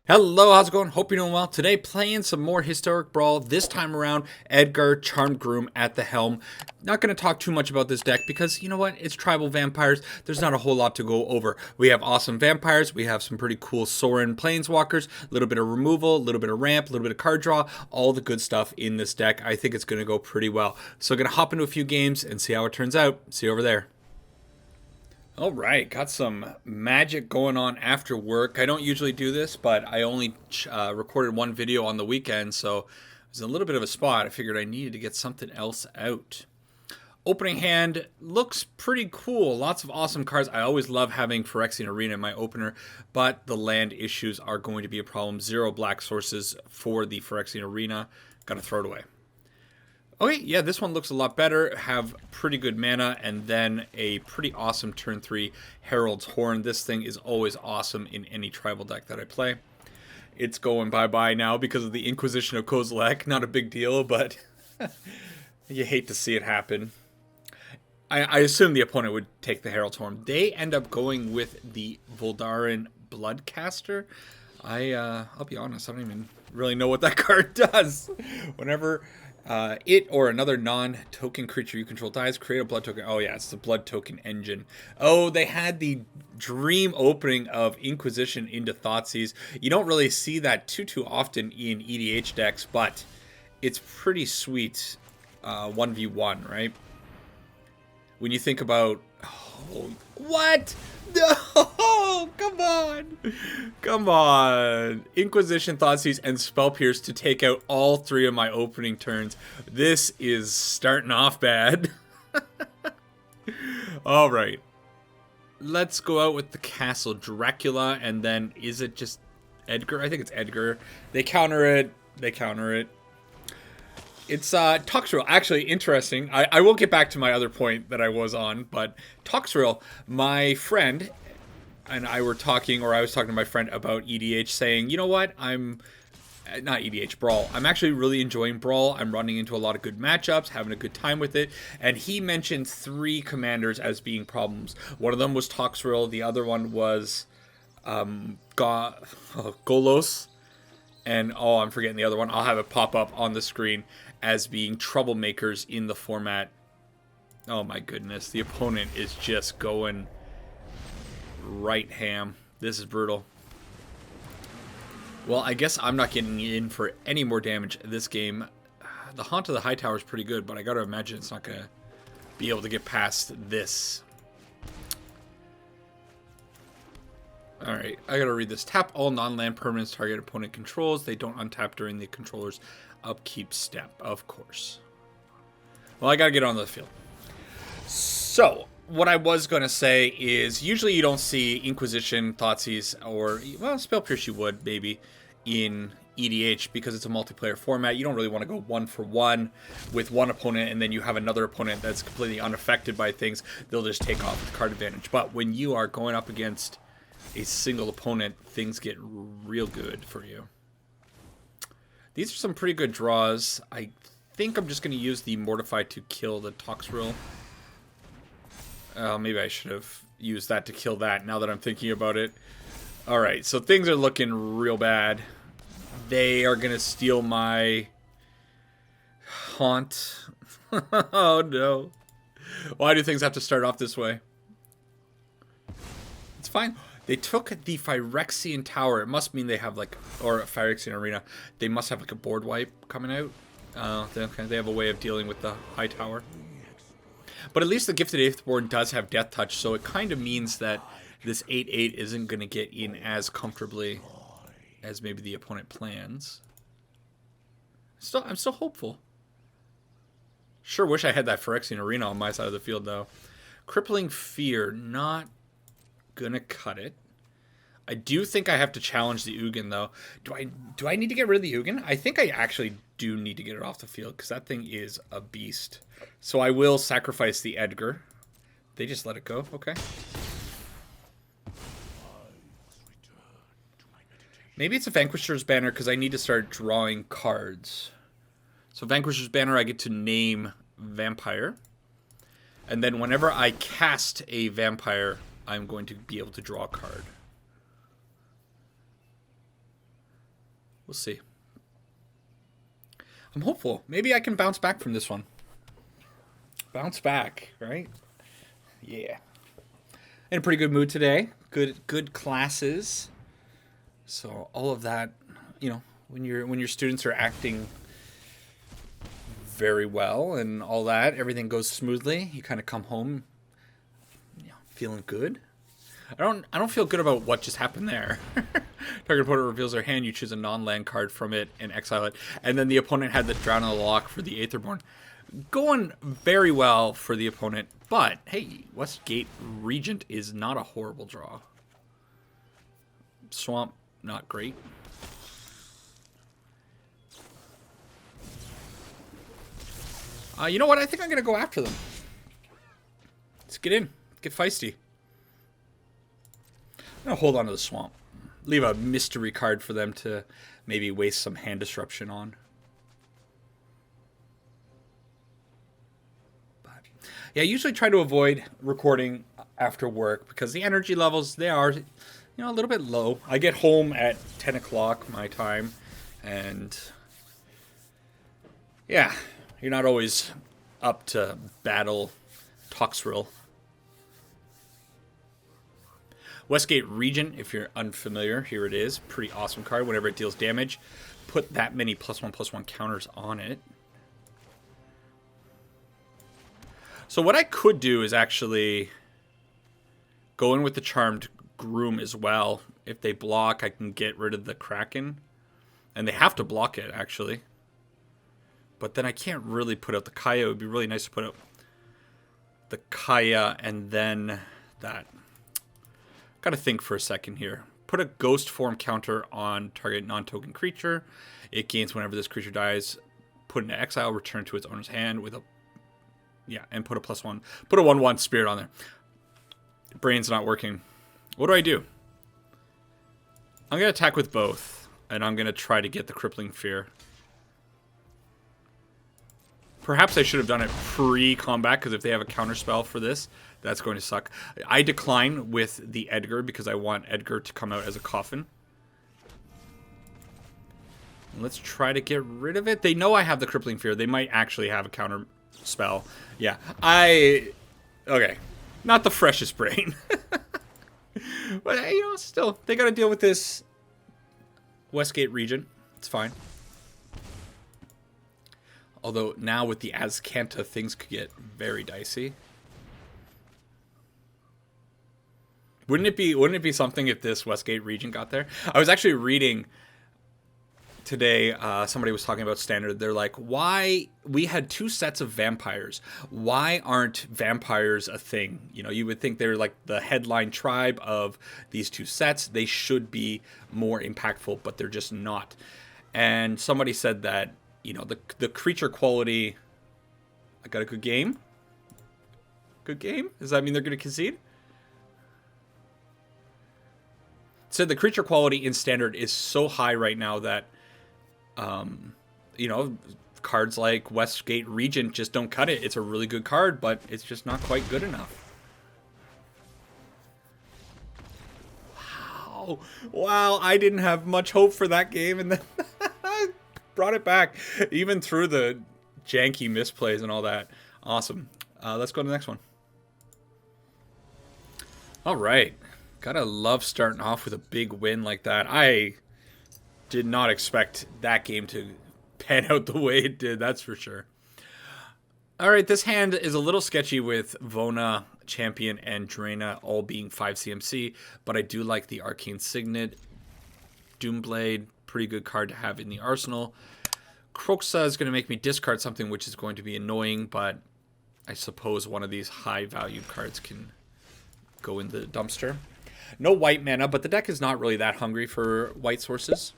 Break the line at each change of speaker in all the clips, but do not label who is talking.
Hello, how's it going? Hope you're doing well. Today, playing some more Historic Brawl. This time around, EDGAR, Charmed Groom at the helm. Not going to talk too much about this deck because, you know what? It's tribal vampires. There's not a whole lot to go over. We have awesome vampires. We have some pretty cool Sorin planeswalkers. A little bit of removal, a little bit of ramp, a little bit of card draw. All the good stuff in this deck. I think it's going to go pretty well. So, going to hop into a few games and see how it turns out. See you over there. All right, got some magic going on after work. I don't usually do this, but I only recorded one video on the weekend, so it was a little bit of a spot. I figured I needed to get something else out. Opening hand looks pretty cool. Lots of awesome cards. I always love having Phyrexian Arena in my opener, but the land issues are going to be a problem. 0 black sources for the Phyrexian Arena. Gotta throw it away. Okay, yeah, this one looks a lot better. Have pretty good mana, and then a pretty awesome turn 3 Herald's Horn. This thing is always awesome in any tribal deck that I play. It's going bye-bye now because of the Inquisition of Kozilek. Not a big deal, but you hate to see it happen. I assume the opponent would take the Herald's Horn. They end up going with the Voldaren Bloodcaster. I'll be honest, I don't even really know what that card does. Whenever it or another non-token creature you control dies, create a blood token. Oh yeah, it's the blood token engine. Oh, they had the dream opening of Inquisition into Thoughtseize. You don't really see that too often in EDH decks, but it's pretty sweet 1v1, right? When you think about... Oh, what? No! Come on! Come on! Inquisition, Thoughtseize, and Spell Pierce to take out all 3 of my opening turns. This is starting off bad. Alright. Let's go out with the Castle Dracula, and then is it just EDGAR? I think it's EDGAR. They counter it. They counter it. It's Toxrill. Actually, interesting. I will get back to my other point that I was on, but Toxrill, my friend and I were talking, or I was talking to my friend about EDH, saying, you know what, I'm not EDH, Brawl. I'm actually really enjoying Brawl. I'm running into a lot of good matchups, having a good time with it, and he mentioned 3 commanders as being problems. One of them was Toxrill, the other one was Golos, and oh, I'm forgetting the other one. I'll have it pop up on the screen as being troublemakers in the format. Oh my goodness, the opponent is just going right ham. This is brutal. Well, I guess I'm not getting in for any more damage this game. The Haunt of the Hightower is pretty good, but I gotta imagine it's not gonna be able to get past this. Alright, I gotta read this. Tap all non-land permanents target opponent controls. They don't untap during the controller's upkeep step, of course. Well, I gotta get on the field. So, what I was gonna say is, usually you don't see Inquisition, Thoughtseize, or, well, Spell Pierce you would, maybe, in EDH, because it's a multiplayer format. You don't really want to go 1-for-1 with one opponent, and then you have another opponent that's completely unaffected by things. They'll just take off with card advantage. But when you are going up against a single opponent, things get real good for you. These are some pretty good draws. I think I'm just going to use the Mortify to kill the Toxrill. Maybe I should have used that to kill that, now that I'm thinking about it. Alright, so things are looking real bad. They are going to steal my Haunt. Oh no. Why do things have to start off this way? It's fine. They took the Phyrexian Tower. It must mean they have like, or a Phyrexian Arena. They must have like a board wipe coming out. They have a way of dealing with the High Tower. But at least the Gifted Eighthborn does have Death Touch, so it kind of means that this 8/8 isn't going to get in as comfortably as maybe the opponent plans. I'm still hopeful. Sure wish I had that Phyrexian Arena on my side of the field, though. Crippling Fear, not gonna cut it. I do think I have to challenge the Ugin, though. Do I need to get rid of the Ugin? I think I actually do need to get it off the field, because that thing is a beast. So I will sacrifice the EDGAR. They just let it go. Okay. Maybe it's a Vanquisher's Banner, because I need to start drawing cards. So Vanquisher's Banner, I get to name Vampire. And then whenever I cast a Vampire, I'm going to be able to draw a card. We'll see. I'm hopeful. Maybe I can bounce back from this one. Bounce back, right? Yeah. In a pretty good mood today. Good classes. So all of that, you know, when your students are acting very well and all that, everything goes smoothly. You kind of come home, you know, feeling good. I don't feel good about what just happened there. Target opponent reveals their hand. You choose a non-land card from it and exile it. And then the opponent had the Drown in the Lock for the Aetherborn. Going very well for the opponent. But, hey, Westgate Regent is not a horrible draw. Swamp, not great. You know what? I think I'm going to go after them. Let's get in. Get feisty. I'm going to hold on to the Swamp. Leave a mystery card for them to maybe waste some hand disruption on. But yeah, I usually try to avoid recording after work because the energy levels, they are, you know, a little bit low. I get home at 10 o'clock my time, and yeah, you're not always up to battle Toxrill. Westgate Regent, if you're unfamiliar, here it is. Pretty awesome card. Whenever it deals damage, put that many +1/+1 counters on it. So what I could do is actually go in with the Charmed Groom as well. If they block, I can get rid of the Kraken. And they have to block it, actually. But then I can't really put out the Kaya. It would be really nice to put out the Kaya and then that. Gotta think for a second here. Put a ghost form counter on target non-token creature. It gains whenever this creature dies. Put into exile, return to its owner's hand with a... Yeah, and put a +1. Put a 1/1 spirit on there. Brain's not working. What do? I'm gonna attack with both. And I'm gonna try to get the Crippling Fear. Perhaps I should have done it pre-combat, because if they have a counterspell for this, that's going to suck. I decline with the EDGAR because I want EDGAR to come out as a coffin. Let's try to get rid of it. They know I have the Crippling Fear. They might actually have a counter spell. Yeah, okay. Not the freshest brain. But, you know, still, they got to deal with this Westgate Regent. It's fine. Although now with the Azcanta, things could get very dicey. Wouldn't it be something if this Westgate Regent got there? I was actually reading today, somebody was talking about Standard. They're like, why we had 2 sets of vampires. Why aren't vampires a thing? You know, you would think they're like the headline tribe of these 2 sets. They should be more impactful, but they're just not. And somebody said that, you know, the creature quality... I got a good game? Good game? Does that mean they're going to concede? Said the creature quality in Standard is so high right now that, you know, cards like Westgate Regent just don't cut it. It's a really good card, but it's just not quite good enough. Wow, I didn't have much hope for that game, and then brought it back, even through the janky misplays and all that. Awesome. Let's go to the next one. All right. Gotta love starting off with a big win like that. I did not expect that game to pan out the way it did, that's for sure. All right, this hand is a little sketchy with Vona, Champion, and Draina all being 5 CMC, but I do like the Arcane Signet. Doomblade, pretty good card to have in the arsenal. Kroxa is going to make me discard something, which is going to be annoying, but I suppose one of these high-valued cards can go in the dumpster. No white mana, but the deck is not really that hungry for white sources.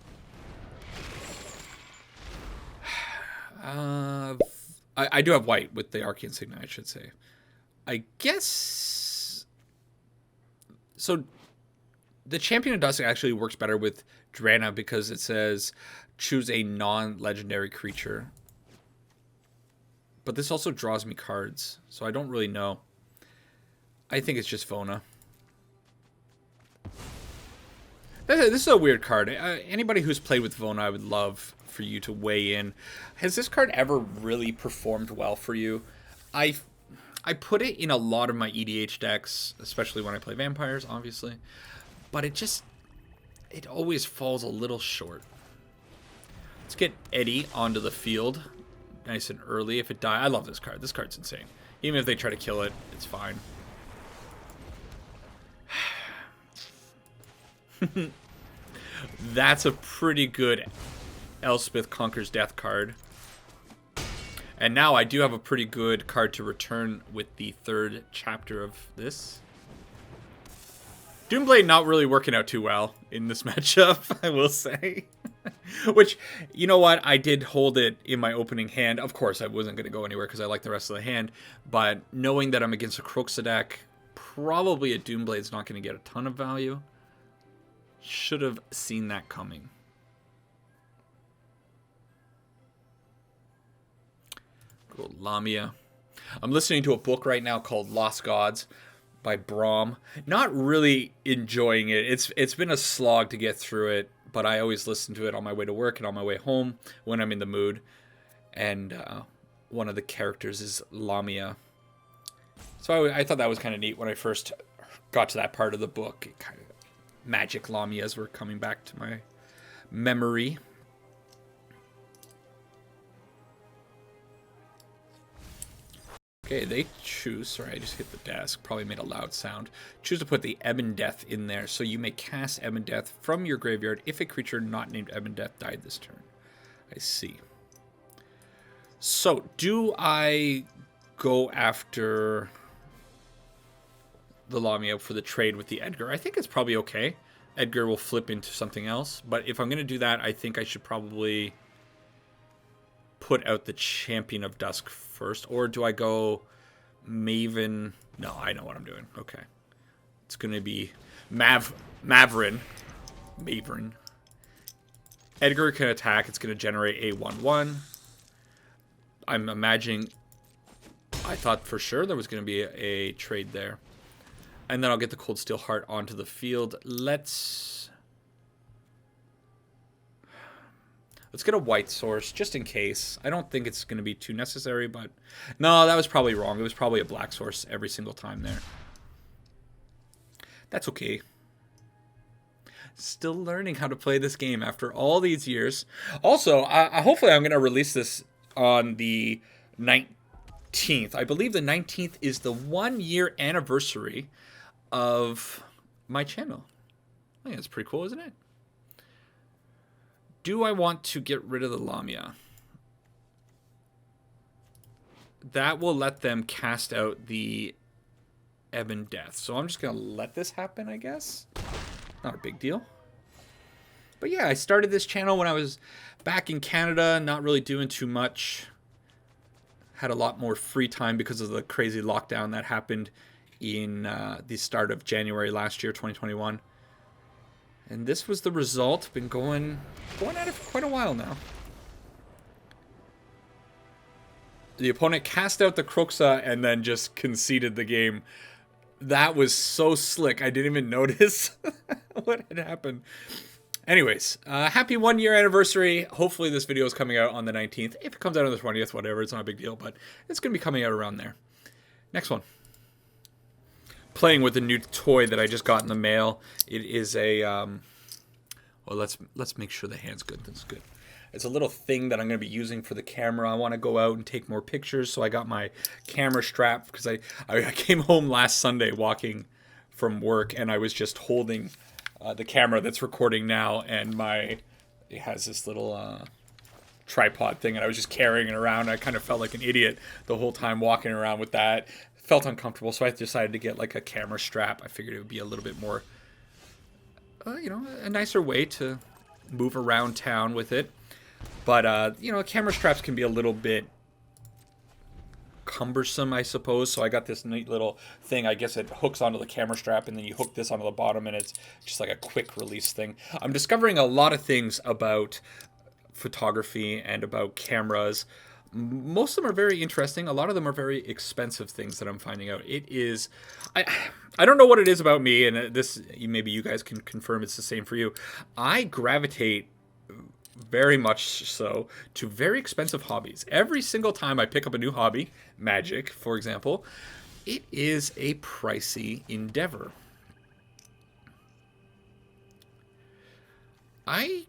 I do have white with the Arcane Signet, I should say. I guess... So, the Champion of Dust actually works better with Draina because it says choose a non-legendary creature. But this also draws me cards, so I don't really know. I think it's just Vona. This is a weird card. Anybody who's played with Vona, I would love for you to weigh in. Has this card ever really performed well for you? I put it in a lot of my EDH decks, especially when I play vampires, obviously. But it always falls a little short. Let's get Eddie onto the field nice and early. If it dies, I love this card. This card's insane. Even if they try to kill it, it's fine. That's a pretty good Elspeth Conquers Death card. And now I do have a pretty good card to return with the third chapter of this. Doomblade not really working out too well in this matchup, I will say. Which, you know what? I did hold it in my opening hand. Of course, I wasn't going to go anywhere because I like the rest of the hand. But knowing that I'm against a Kroxa deck, probably a Doomblade's not going to get a ton of value. Should have seen that coming. Cool, Lamia. I'm listening to a book right now called Lost Gods by Brahm. Not really enjoying it. It's been a slog to get through it, but I always listen to it on my way to work and on my way home when I'm in the mood. And one of the characters is Lamia. So I thought that was kind of neat when I first got to that part of the book. It kind of, magic Lamias were coming back to my memory. Okay, they choose, sorry, I just hit the desk, probably made a loud sound. Choose to put the Ebon Death in there, so you may cast Ebon Death from your graveyard if a creature not named Ebon Death died this turn. I see. So, do I go after the Lamia for the trade with the Edgar? I think it's probably okay. Edgar will flip into something else, but if I'm going to do that, I think I should probably put out the Champion of Dusk first, or do I go Maven? No, I know what I'm doing. Okay. It's going to be Mavrin. Edgar can attack. It's going to generate a 1/1. I'm imagining, I thought for sure there was going to be a trade there. And then I'll get the Cold Steel Heart onto the field. Let's get a white source, just in case. I don't think it's going to be too necessary, but... No, that was probably wrong. It was probably a black source every single time there. That's okay. Still learning how to play this game after all these years. Also, hopefully I'm going to release this on the 19th. I believe the 19th is the 1-year anniversary of my channel. I think that's pretty cool, isn't it? Do I want to get rid of the Lamia? That will let them cast out the Ebon Death. So I'm just going to let this happen, I guess. Not a big deal. But yeah, I started this channel when I was back in Canada, not really doing too much. Had a lot more free time because of the crazy lockdown that happened in the start of January last year, 2021. And this was the result. Been going at it for quite a while now. The opponent cast out the Kroxa and then just conceded the game. That was so slick. I didn't even notice what had happened. Anyways, happy 1-year anniversary. Hopefully this video is coming out on the 19th. If it comes out on the 20th, whatever, it's not a big deal, but it's going to be coming out around there. Next one. Playing with a new toy that I just got in the mail. It is a well, let's make sure the hand's good. That's good. It's a little thing that I'm going to be using for the camera. I want to go out and take more pictures, so I got my camera strap because I came home last Sunday walking from work and I was just holding the camera that's recording now, and it has this little tripod thing, and I was just carrying it around. I kind of felt like an idiot the whole time walking around with that. Felt uncomfortable, so I decided to get like a camera strap. I figured it would be a little bit more, a nicer way to move around town with it. But, camera straps can be a little bit cumbersome, I suppose. So I got this neat little thing. I guess it hooks onto the camera strap, and then you hook this onto the bottom, and it's just like a quick release thing. I'm discovering a lot of things about photography and about cameras. Most of them are very interesting. A lot of them are very expensive things that I'm finding out. It is, I don't know what it is about me, and this maybe you guys can confirm it's the same for you. I gravitate very much so to very expensive hobbies. Every single time I pick up a new hobby, Magic, for example, it is a pricey endeavor. I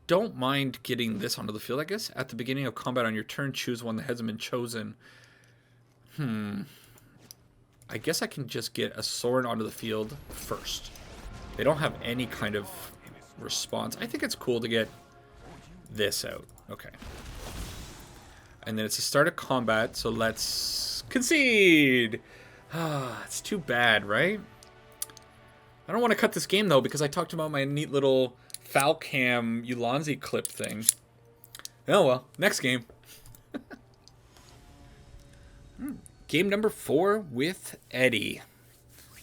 don't mind getting this onto the field, I guess. At the beginning of combat on your turn, choose one that hasn't been chosen. I guess I can just get a sword onto the field first. They don't have any kind of response. I think it's cool to get this out. Okay. And then it's the start of combat, so let's concede. It's too bad, right? I don't want to cut this game, though, because I talked about my neat little Falcam Ulanzi clip thing. Oh, well. Next game. Game number 4 with Eddie.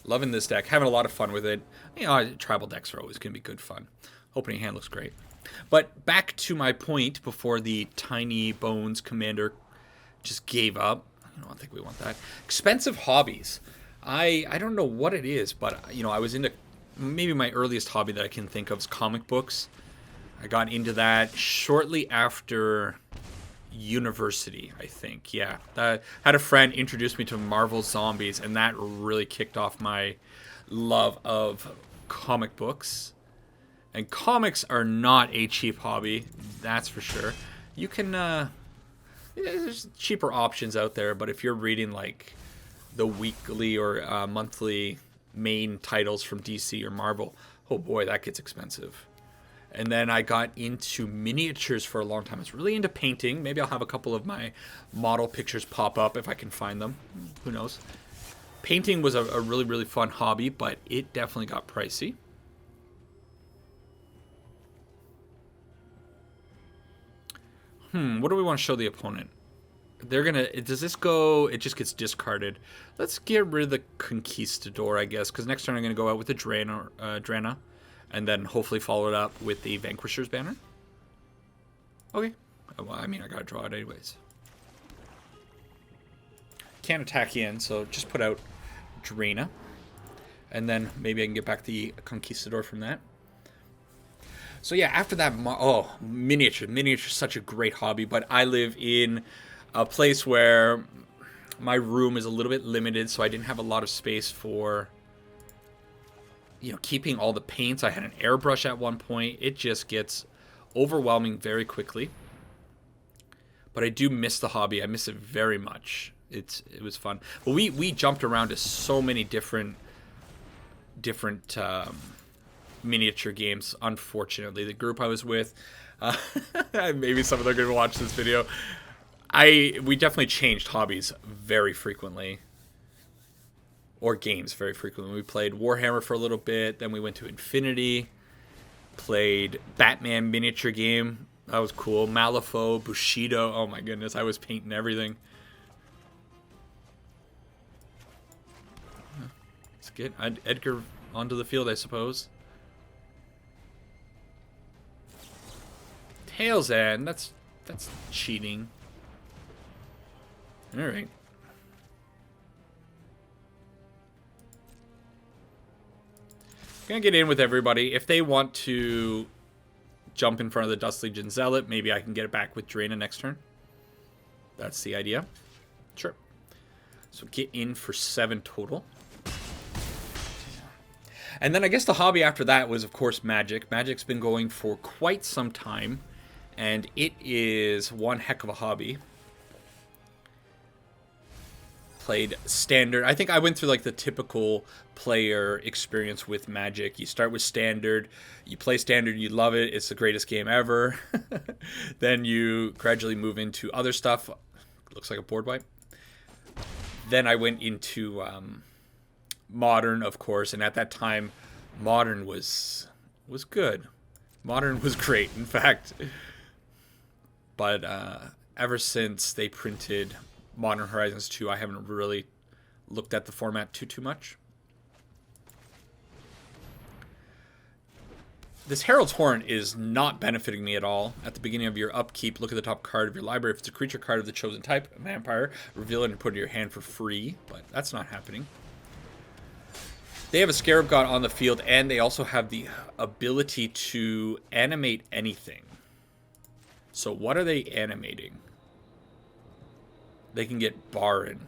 Loving this deck. Having a lot of fun with it. You know, tribal decks are always going to be good fun. Opening hand looks great. But back to my point before the Tinybones commander just gave up. I don't think we want that. Expensive hobbies. I don't know what it is, but, you know, I was into... Maybe my earliest hobby that I can think of is comic books. I got into that shortly after university, I think. Yeah. I had a friend introduce me to Marvel Zombies, and that really kicked off my love of comic books. And comics are not a cheap hobby, that's for sure. You can, there's cheaper options out there, but if you're reading, like, the weekly or monthly main titles from DC or Marvel, oh boy, that gets expensive. And then I got into miniatures for a long time. I was really into painting. Maybe I'll have a couple of my model pictures pop up if I can find them. Who knows? Painting was a really, really fun hobby, but it definitely got pricey. What do we want to show the opponent? They're gonna... Does this go... It just gets discarded. Let's get rid of the Conquistador, I guess, because next turn I'm going to go out with the Drana, and then hopefully follow it up with the Vanquisher's Banner. Okay. Well, I mean, I got to draw it anyways. Can't attack in, so just put out Drana. And then maybe I can get back the Conquistador from that. So yeah, after that... Miniature. Miniature is such a great hobby, but I live in a place where my room is a little bit limited, so I didn't have a lot of space for, you know, keeping all the paints. I had an airbrush at one point. It just gets overwhelming very quickly. But I do miss the hobby. I miss it very much. It was fun. But we jumped around to so many different miniature games. Unfortunately, the group I was with, maybe some of them are going to watch this video. We definitely changed hobbies very frequently. Or games very frequently. We played Warhammer for a little bit. Then we went to Infinity. Played Batman miniature game. That was cool. Malifaux, Bushido. Oh my goodness. I was painting everything. Let's get Edgar onto the field, I suppose. Tails End. That's cheating. All right. Gonna get in with everybody. If they want to jump in front of the Dust Legion Zealot, maybe I can get it back with Drana next turn. That's the idea. Sure. So get in for 7 total. And then I guess the hobby after that was, of course, Magic. Magic's been going for quite some time, and it is one heck of a hobby. Played Standard. I think I went through like the typical player experience with Magic. You start with Standard, you play Standard, you love it, it's the greatest game ever. Then you gradually move into other stuff. Looks like a board wipe. Then I went into Modern, of course, and at that time Modern was good. Modern was great, in fact. But ever since they printed Modern Horizons 2, I haven't really looked at the format too much. This Herald's Horn is not benefiting me at all. At the beginning of your upkeep, look at the top card of your library. If it's a creature card of the chosen type, a vampire, reveal it and put it in your hand for free. But that's not happening. They have a Scarab God on the field, and they also have the ability to animate anything. So what are they animating? They can get Baron.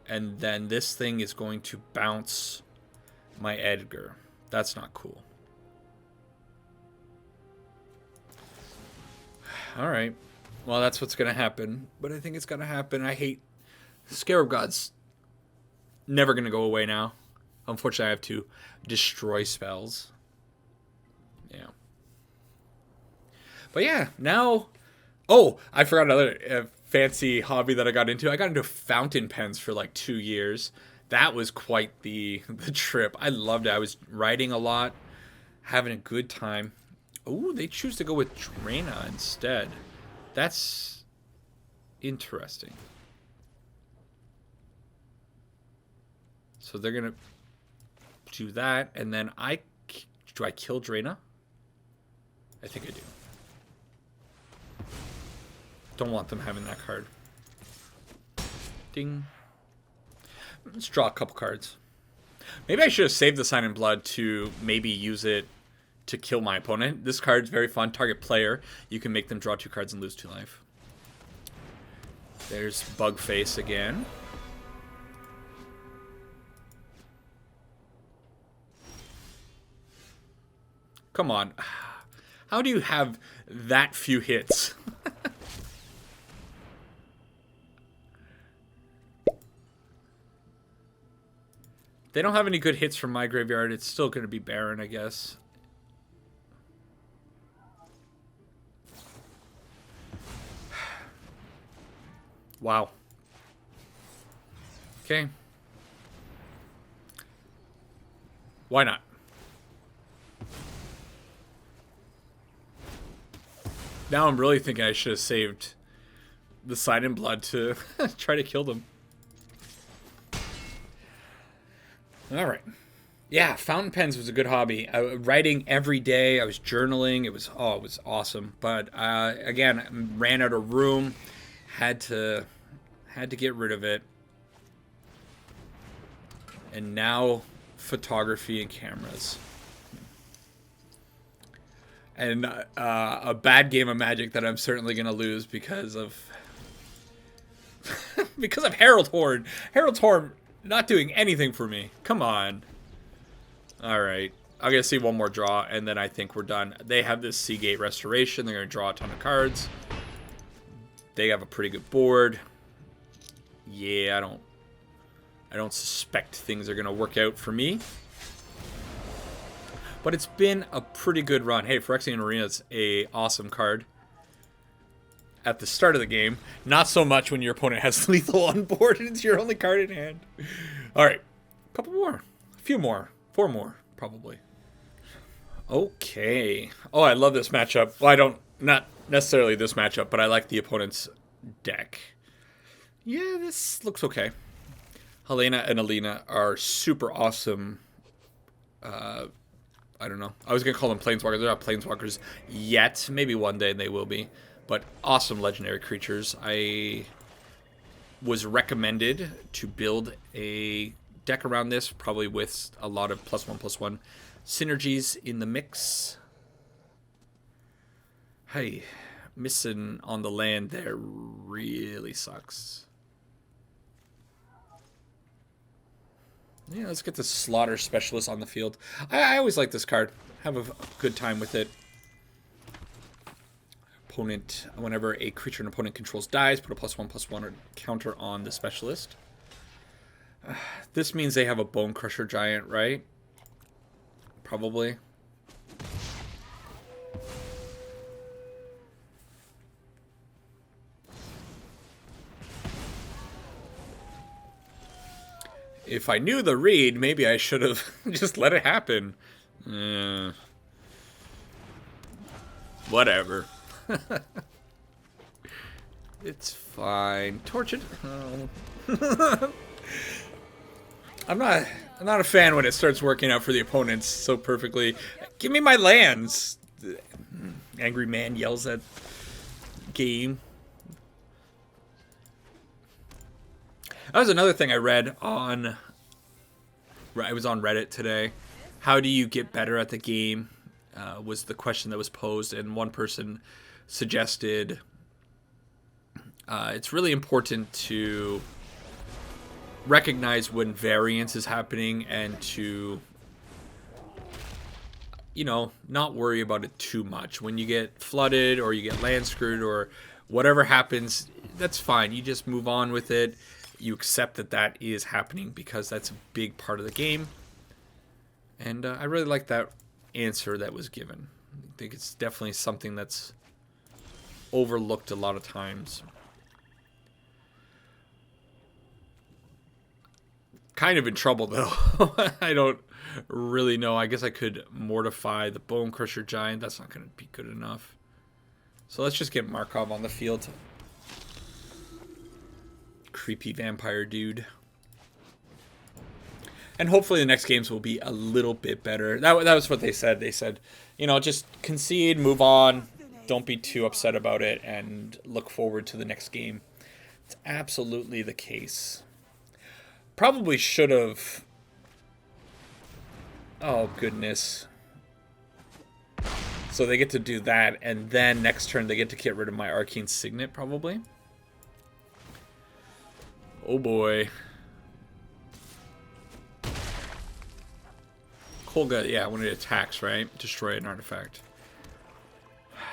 And then this thing is going to bounce my Edgar. That's not cool. Alright. Well, that's what's going to happen. But I think it's going to happen. I hate... Scarab God's never going to go away now. Unfortunately, I have to destroy spells. Yeah. But yeah, now... Oh, I forgot another fancy hobby that I got into. I got into fountain pens for like 2 years. That was quite the trip. I loved it. I was writing a lot, having a good time. Oh, they choose to go with Draina instead. That's interesting. So they're going to do that, and then do I kill Draina? I think I do. Don't want them having that card. Ding. Let's draw a couple cards. Maybe I should have saved the Sign in Blood to maybe use it to kill my opponent. This card's very fun. Target player. You can make them draw 2 cards and lose 2 life. There's Bugface again. Come on. How do you have that few hits? They don't have any good hits from my graveyard. It's still going to be Baron, I guess. Wow. Okay. Why not? Now I'm really thinking I should have saved the Sign in Blood to try to kill them. Alright. Yeah, fountain pens was a good hobby. Writing every day. I was journaling. It was awesome. But again, I ran out of room. Had to get rid of it. And now photography and cameras. And a bad game of Magic that I'm certainly going to lose because of because of Herald Horn. Herald's Horn not doing anything for me. Come on. Alright. I'm going to see one more draw, and then I think we're done. They have this Seagate Restoration. They're going to draw a ton of cards. They have a pretty good board. Yeah, I don't suspect things are going to work out for me. But it's been a pretty good run. Hey, Phyrexian Arena's a awesome card at the start of the game. Not so much when your opponent has lethal on board and it's your only card in hand. Alright. A couple more. A few more. 4 more, probably. Okay. Oh, I love this matchup. Well, not necessarily this matchup, but I like the opponent's deck. Yeah, this looks okay. Halana and Alena are super awesome. I don't know. I was going to call them Planeswalkers. They're not Planeswalkers yet. Maybe one day they will be. But awesome legendary creatures. I was recommended to build a deck around this, probably with a lot of +1/+1 synergies in the mix. Hey, missing on the land there really sucks. Yeah, let's get the Slaughter Specialist on the field. I always like this card. Have a good time with it. Opponent, whenever a creature an opponent controls dies, put a +1/+1 counter on the Specialist. This means they have a Bone Crusher Giant, right? Probably. If I knew the read, maybe I should have just let it happen. Whatever. It's fine. Torch it. Oh. I'm not a fan when it starts working out for the opponents so perfectly. Give me my lands. The angry man yells at game. That was another thing I read on. I was on Reddit today. How do you get better at the game? Was the question that was posed, and one person suggested it's really important to recognize when variance is happening and to, you know, not worry about it too much. When you get flooded or you get land screwed or whatever happens, that's fine. You just move on with it. You accept that that is happening because that's a big part of the game. And I really like that answer that was given. I think it's definitely something that's overlooked a lot of times. Kind of in trouble, though. I don't really know. I guess I could mortify the Bone Crusher Giant. That's not going to be good enough. So let's just get Markov on the field. Creepy vampire dude. And hopefully the next games will be a little bit better. That was what they said. They said, you know, just concede, move on. Don't be too upset about it, and look forward to the next game. It's absolutely the case. Probably should have... Oh, goodness. So they get to do that, and then next turn they get to get rid of my Arcane Signet, probably. Oh, boy. Kolga, yeah, when it attacks, right? Destroy an artifact.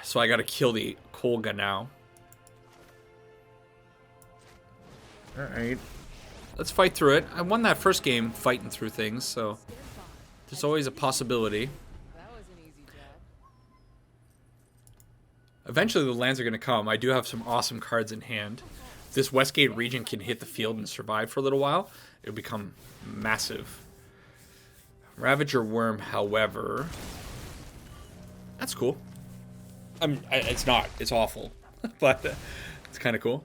So I gotta kill the Kolga now. Alright. Let's fight through it. I won that first game fighting through things, so there's always a possibility. Eventually the lands are going to come. I do have some awesome cards in hand. If this Westgate region can hit the field and survive for a little while, it'll become massive. Ravager Worm, however... That's cool. It's not. It's awful. But it's kind of cool.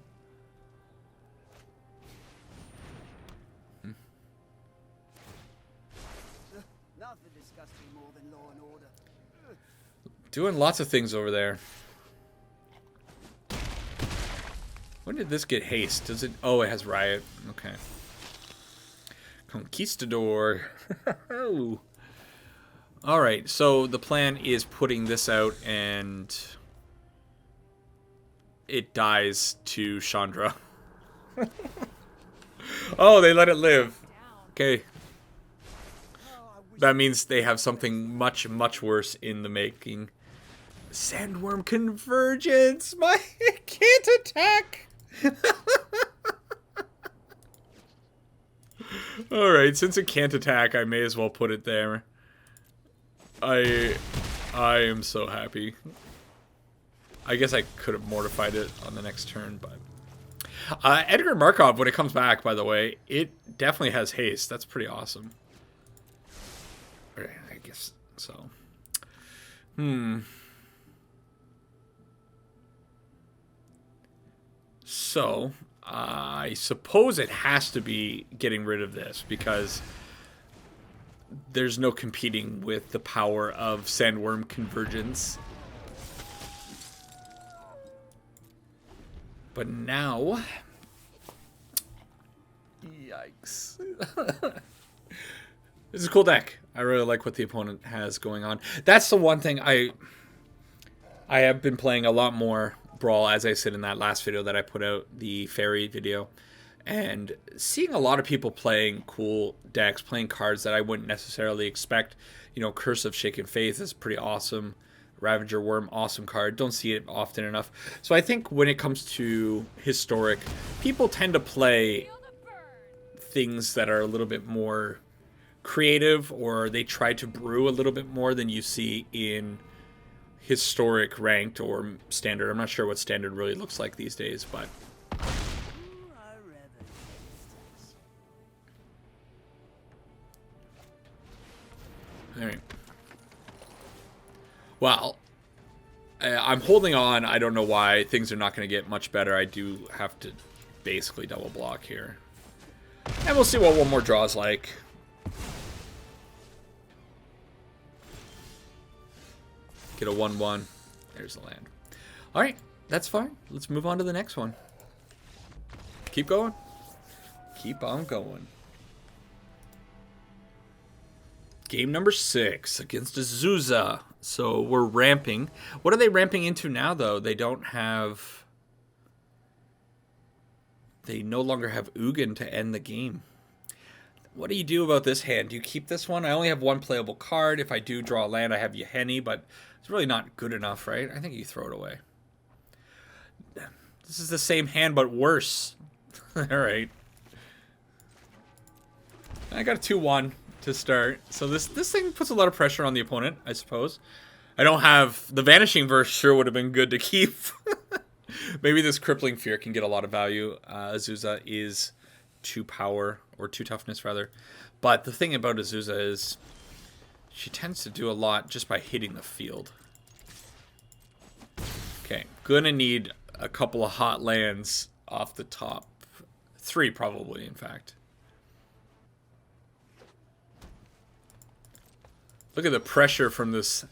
Doing lots of things over there. When did this get haste? Does it... Oh, it has Riot. Okay. Conquistador. Alright, so the plan is putting this out and... it dies to Chandra. Oh, they let it live. Okay. That means they have something much, much worse in the making. Sandworm Convergence! It can't attack! Alright, since it can't attack, I may as well put it there. I am so happy. I guess I could have mortified it on the next turn, but... Edgar Markov, when it comes back, by the way, it definitely has haste. That's pretty awesome. I guess so. So, I suppose it has to be getting rid of this, because there's no competing with the power of Sandworm Convergence. But now... Yikes. This is a cool deck. I really like what the opponent has going on. That's the one thing I have been playing a lot more Brawl, as I said in that last video that I put out, the Fairy video. And seeing a lot of people playing cool decks, playing cards that I wouldn't necessarily expect. You know, Curse of Shaken Faith is pretty awesome. Ravager Worm, awesome card. Don't see it often enough. So I think when it comes to Historic, people tend to play things that are a little bit more creative, or they try to brew a little bit more than you see in Historic Ranked or Standard. I'm not sure what Standard really looks like these days, but... Alright. Well, I'm holding on. I don't know why. Things are not going to get much better. I do have to basically double block here. And we'll see what one more draw is like. Get a 1/1. There's the land. Alright, that's fine. Let's move on to the next one. Keep going. Keep on going. Game number 6 against Azusa. So we're ramping. What are they ramping into now, though? They don't have... They no longer have Ugin to end the game. What do you do about this hand? Do you keep this one? I only have one playable card. If I do draw a land, I have Yeheni, but it's really not good enough, right? I think you throw it away. This is the same hand, but worse. Alright. I got a 2/1 to start. So this thing puts a lot of pressure on the opponent, I suppose. I don't have... The Vanishing Verse sure would have been good to keep. Maybe this Crippling Fear can get a lot of value. Azusa is 2 power, or 2 toughness, rather. But the thing about Azusa is she tends to do a lot just by hitting the field. Okay, gonna need a couple of hot lands off the top. 3, probably, in fact. Look at the pressure from this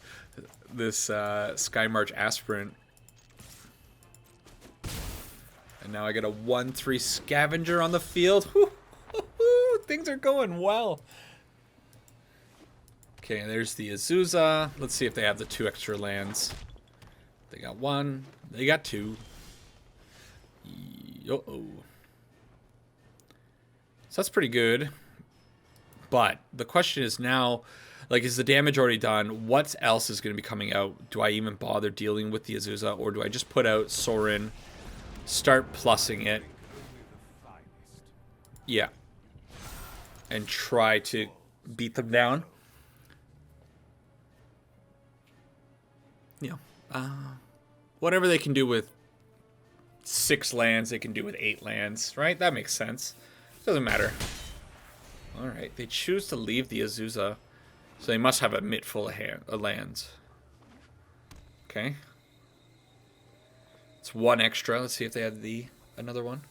Sky March Aspirant. And now I get a 1/3 Scavenger on the field. Things are going well. Okay, there's the Azusa. Let's see if they have the 2 extra lands. They got 1. They got 2. Uh-oh. So that's pretty good. But the question is now, like, is the damage already done? What else is going to be coming out? Do I even bother dealing with the Azusa? Or do I just put out Sorin, start plussing it? Yeah. And try to beat them down? You know, whatever they can do with 6 lands, they can do with 8 lands, right? That makes sense. Doesn't matter. Alright, they choose to leave the Azusa. So they must have a mitt full of lands. Okay. It's 1 extra. Let's see if they had another one.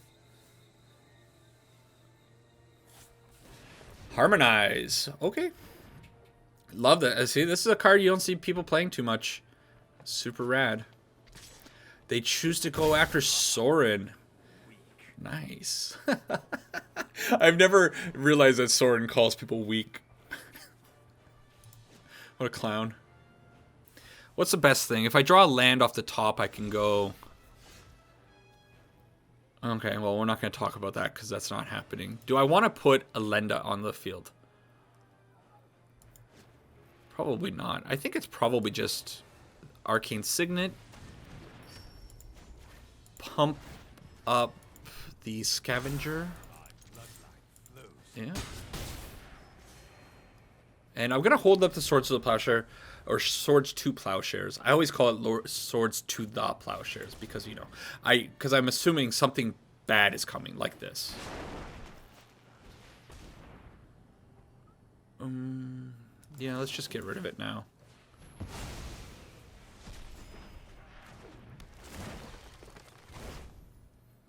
Harmonize. Okay. Love that. See, this is a card you don't see people playing too much. Super rad. They choose to go after Sorin. Nice. I've never realized that Sorin calls people weak. What a clown. What's the best thing? If I draw a land off the top, I can go... Okay, well, we're not going to talk about that because that's not happening. Do I want to put Alena on the field? Probably not. I think it's probably just Arcane Signet. Pump up the Scavenger. Yeah. And I'm going to hold up the Swords to the Plowshare, or Swords to Plowshares. I always call it Swords to the Plowshares because, you know, because I'm assuming something bad is coming, like this. Yeah, let's just get rid of it now.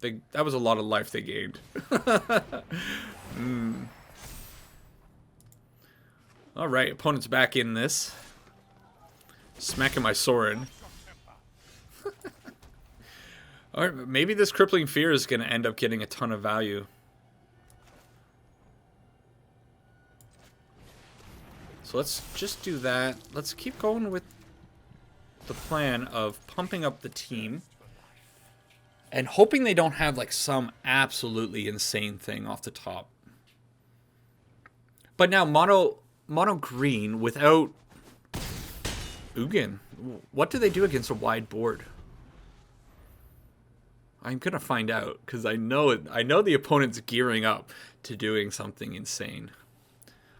That was a lot of life they gained. Alright, opponent's back in this. Smacking my Sorin. Alright, maybe this Crippling Fear is going to end up getting a ton of value. So let's just do that. Let's keep going with the plan of pumping up the team. And hoping they don't have like some absolutely insane thing off the top. But now mono green without Ugin. What do they do against a wide board? I'm gonna find out because I know the opponent's gearing up to doing something insane.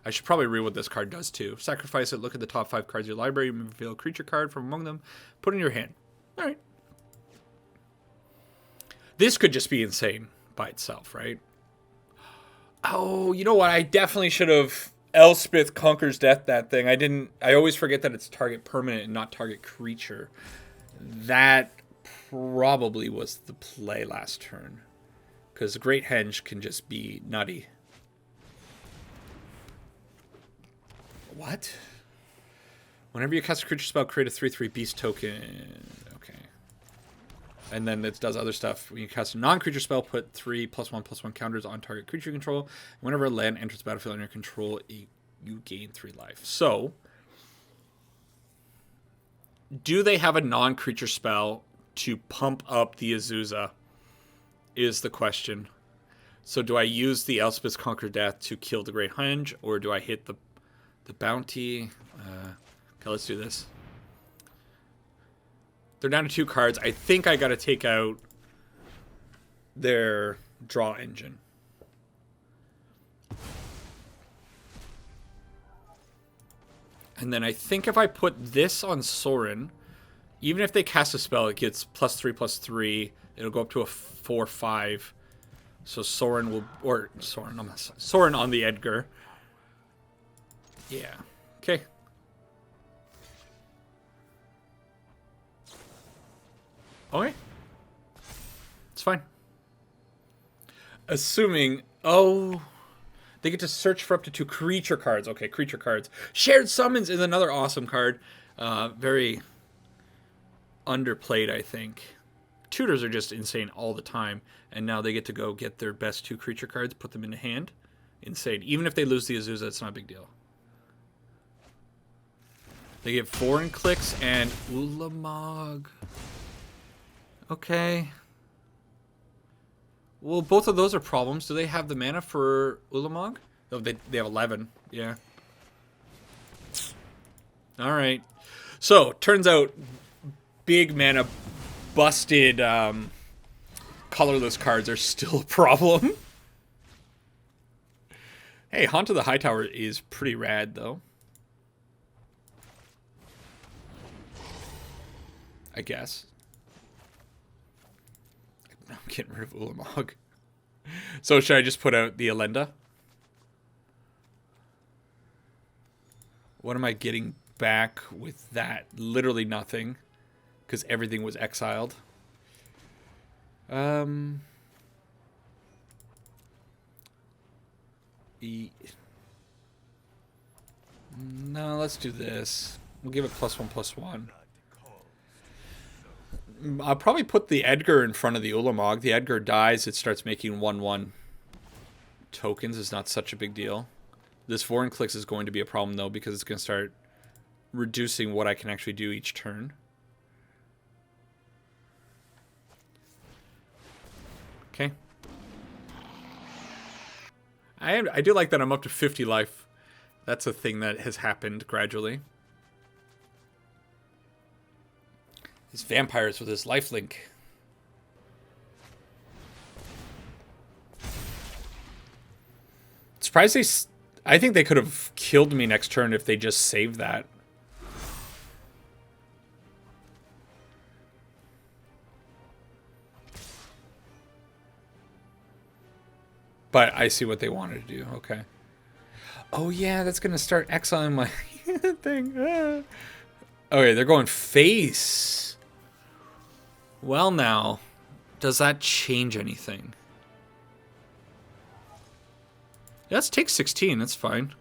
I should probably read what this card does too. Sacrifice it, look at the top 5 cards of your library, reveal a creature card from among them, put it in your hand. Alright. This could just be insane by itself, right? Oh, you know what? I definitely should have Elspeth Conquers Death that thing. I always forget that it's target permanent and not target creature. That probably was the play last turn. Because Great Henge can just be nutty. What? Whenever you cast a creature spell, create a 3/3 beast token. Okay. And then it does other stuff. When you cast a non-creature spell, put 3+1/+1 counters on target creature control. Whenever a land enters the battlefield under your control, you gain 3 life. So, do they have a non-creature spell to pump up the Azusa? Is the question. So do I use the Elspeth's Conquer Death to kill the Great Henge, or do I hit the bounty? Okay, let's do this. They're down to 2 cards. I think I got to take out their draw engine. And then I think if I put this on Sorin, even if they cast a spell, it gets +3/+3. It'll go up to a 4/5. So Sorin will, or Sorin on the Edgar. Yeah. Okay. Okay. It's fine. Assuming, oh, they get to search for up to 2 creature cards. Okay, creature cards. Shared Summons is another awesome card. Very underplayed, I think. Tutors are just insane all the time. And now they get to go get their best 2 creature cards, put them into hand. Insane. Even if they lose the Azusa, it's not a big deal. They get Foreign Clicks and Ulamog. Okay. Well, both of those are problems. Do they have the mana for Ulamog? Oh, they have 11. Yeah. All right. So, turns out big mana busted colorless cards are still a problem. Hey, Haunt of the Hightower is pretty rad, though. I guess. I'm getting rid of Ulamog. So should I just put out the Alenda? What am I getting back with that? Literally nothing. Because everything was exiled. No, let's do this. We'll give it +1/+1. I'll probably put the Edgar in front of the Ulamog. The Edgar dies, it starts making 1/1 tokens. It's not such a big deal. This Foreign Clicks is going to be a problem, though, because it's going to start reducing what I can actually do each turn. Okay. I do like that I'm up to 50 life. That's a thing that has happened gradually. These vampires with his lifelink. Surprised I think they could have killed me next turn if they just saved that. But I see what they wanted to do. Okay. Oh, yeah, that's going to start exiling my thing. Ah. Okay, they're going face. Well, now, does that change anything? Yeah, let's take 16. That's fine.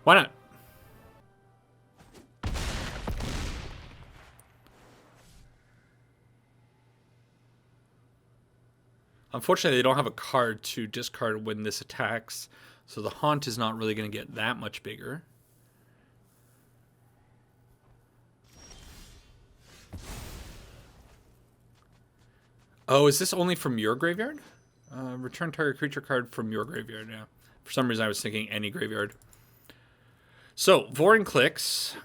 Why not? Unfortunately, they don't have a card to discard when this attacks, so the Haunt is not really going to get that much bigger. Oh, is this only from your graveyard? Return target creature card from your graveyard, yeah. For some reason, I was thinking any graveyard. So, Vorin Clicks.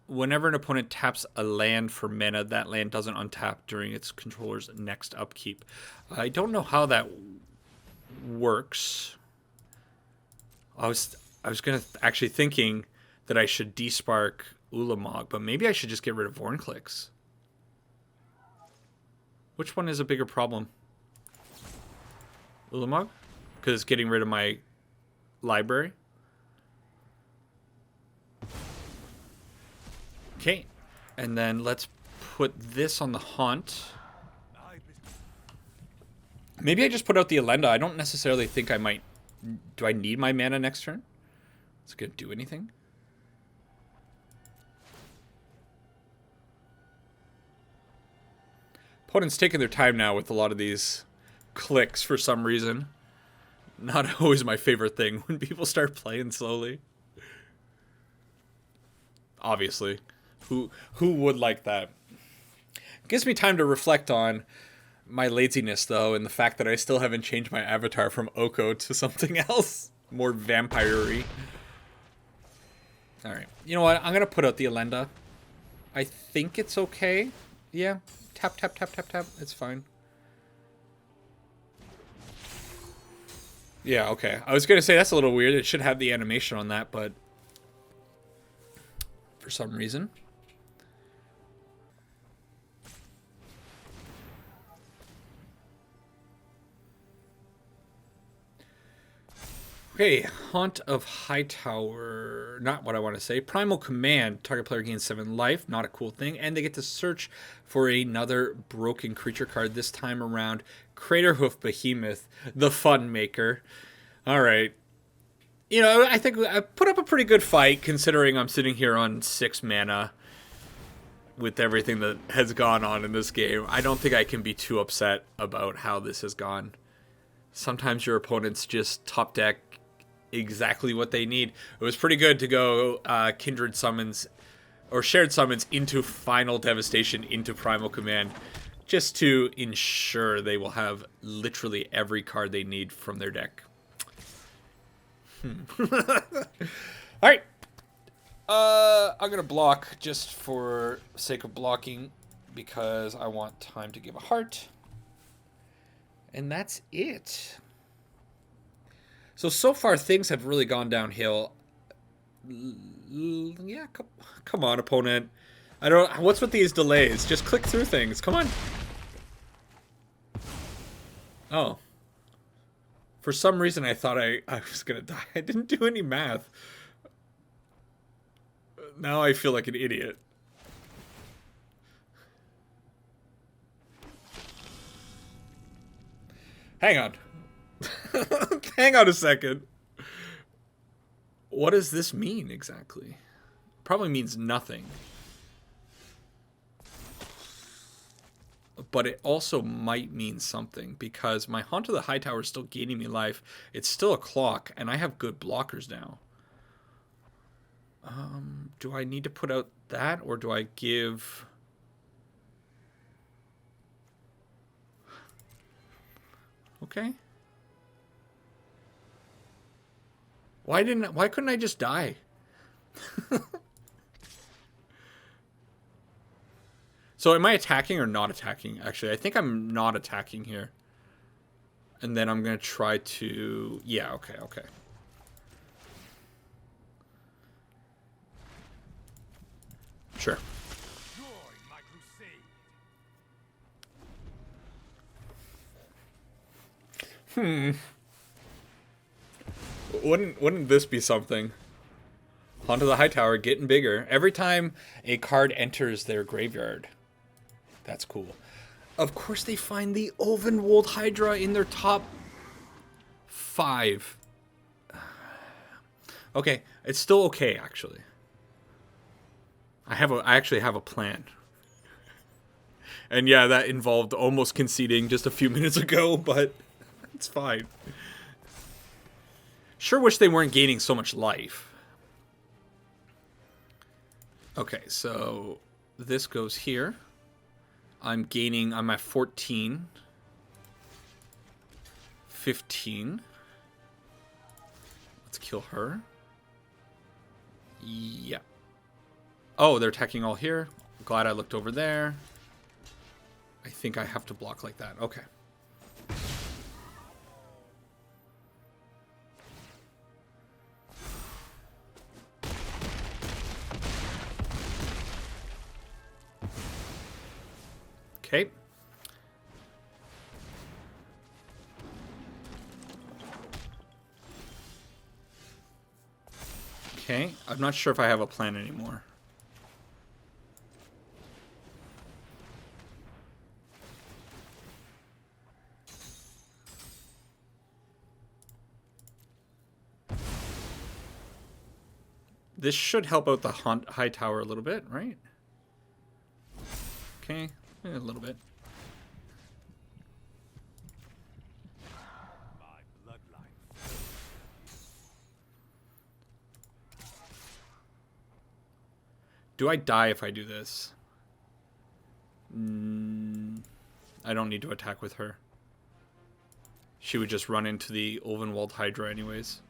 Whenever an opponent taps a land for mana, that land doesn't untap during its controller's next upkeep. I don't know how that works. I was gonna actually thinking that I should despark Ulamog, but maybe I should just get rid of Vorinclix. Which one is a bigger problem? Ulamog? Because it's getting rid of my library. Okay, and then let's put this on the Haunt. Maybe I just put out the Alena. I don't necessarily think I might... Do I need my mana next turn? Is it going to do anything? Opponent's taking their time now with a lot of these clicks for some reason. Not always my favorite thing when people start playing slowly. Obviously. Who would like that? Gives me time to reflect on my laziness, though, and the fact that I still haven't changed my avatar from Oko to something else. More vampire-y. Alright. You know what? I'm going to put out the Alena. I think it's okay. Yeah. Tap, tap, tap, tap, tap. It's fine. Yeah, okay. I was going to say that's a little weird. It should have the animation on that, but... for some reason... Okay, Haunt of Hightower, not what I want to say. Primal Command, target player gains 7 life, not a cool thing. And they get to search for another broken creature card, this time around Craterhoof Behemoth, the fun maker. Alright. You know, I think I put up a pretty good fight, considering I'm sitting here on 6 mana with everything that has gone on in this game. I don't think I can be too upset about how this has gone. Sometimes your opponents just top deck exactly what they need. It was pretty good to go Kindred Summons or Shared Summons into Final Devastation into Primal Command, just to ensure they will have literally every card they need from their deck. Alright. I'm gonna block just for sake of blocking because I want time to give a heart. And that's it. So far things have really gone downhill. Yeah, come on, opponent. I don't. What's with these delays? Just click through things. Come on. Oh. For some reason, I thought I was gonna die. I didn't do any math. Now I feel like an idiot. Hang on. Hang on a second. What does this mean exactly? Probably means nothing. But it also might mean something, because my Haunt of the Hightower is still gaining me life. It's still a clock, and I have good blockers now. Do I need to put out that, or do I give... Okay. Why couldn't I just die? So am I attacking or not attacking? Actually, I think I'm not attacking here. And then I'm going to try to... Yeah, okay. Sure. Wouldn't this be something? Haunt of the Hightower getting bigger. Every time a card enters their graveyard. That's cool. Of course they find the Ovenwold Hydra in their top 5. Okay, it's still okay, actually. I actually have a plan. And yeah, that involved almost conceding just a few minutes ago, but it's fine. Sure wish they weren't gaining so much life. Okay, so this goes here. I'm at 14. 15. Let's kill her. Yeah. Oh, they're attacking all here. Glad I looked over there. I think I have to block like that. Okay. Okay. Okay, I'm not sure if I have a plan anymore. This should help out the high tower a little bit, right? Okay, a little bit. Do I die if I do this? I don't need to attack with her. She would just run into the Ulvenwald Hydra anyways.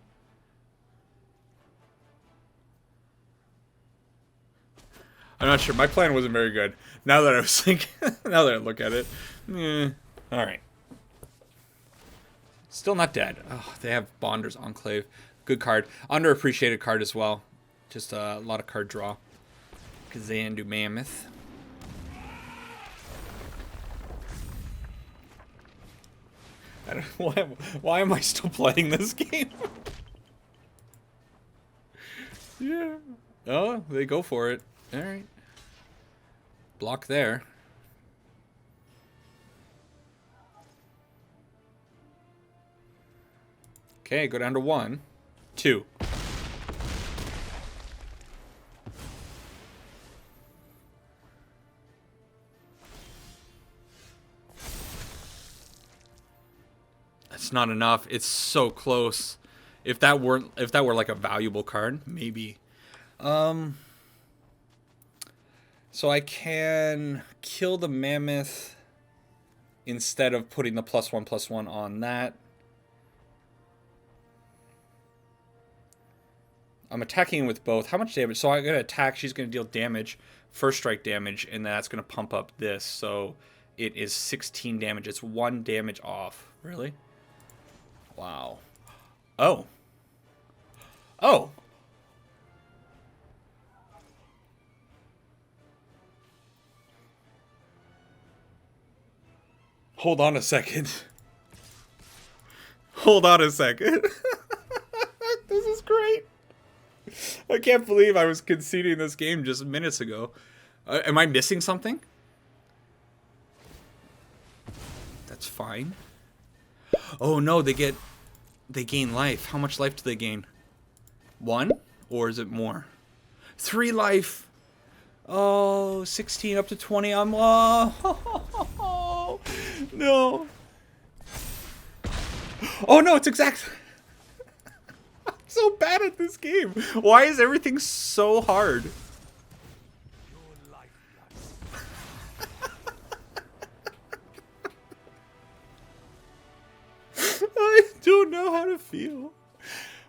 I'm not sure. My plan wasn't very good. Now that I was thinking, now that I look at it. Alright. Still not dead. Oh, they have Bonder's Enclave. Good card. Underappreciated card as well. Just a lot of card draw. Kazandu Mammoth. I don't, why am I still playing this game? Yeah. Oh, they go for it. Alright. Block there. Okay, go down to 1. 2. That's not enough. It's so close. If that were like a valuable card, maybe. So I can kill the mammoth instead of putting the +1/+1 on that. I'm attacking with both. How much damage? So I'm going to attack. She's going to deal damage, first strike damage, and that's going to pump up this. So it is 16 damage. It's 1 damage off. Really? Wow. Oh. Oh. Hold on a second. Hold on a second. This is great. I can't believe I was conceding this game just minutes ago. Am I missing something? That's fine. Oh no, they gain life. How much life do they gain? 1? Or is it more? 3 life. Oh, 16 up to 20. I'm no. Oh no, it's exact. I'm so bad at this game. Why is everything so hard? I don't know how to feel.